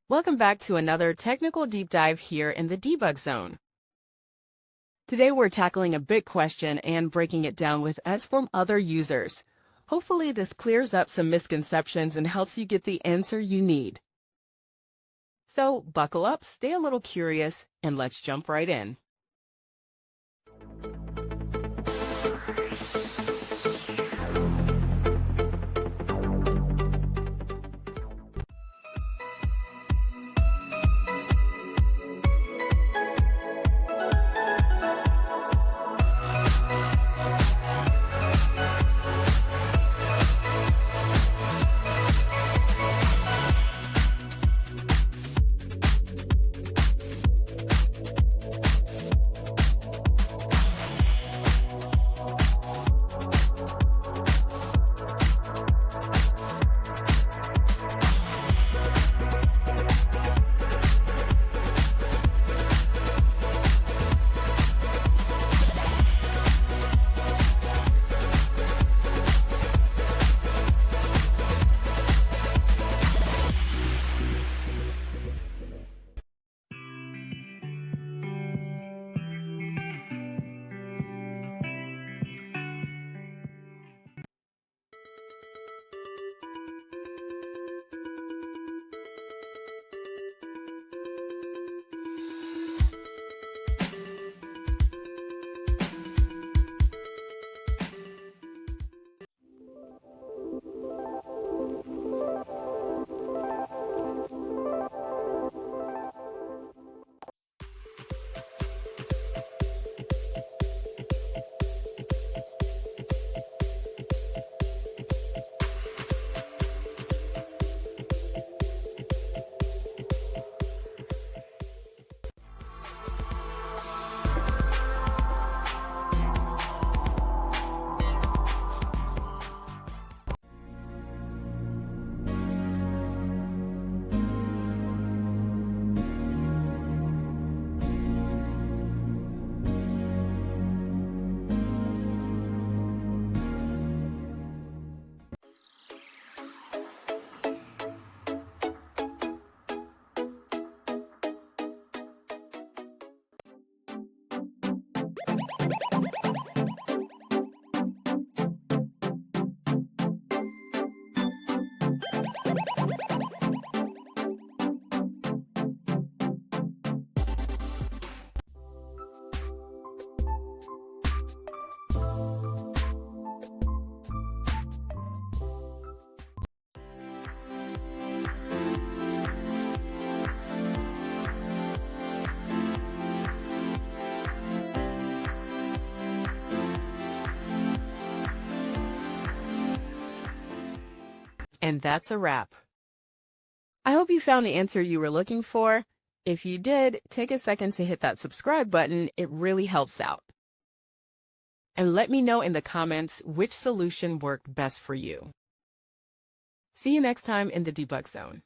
Welcome back to another technical deep dive here in the debug zone. Today we're tackling a big question and breaking it down with us from other users. Hopefully this clears up some misconceptions and helps you get the answer you need. So buckle up, stay a little curious, and let's jump right in. And that's a wrap. I hope you found the answer you were looking for. If you did, take a second to hit that subscribe button. It really helps out. And let me know in the comments which solution worked best for you. See you next time in the debug zone.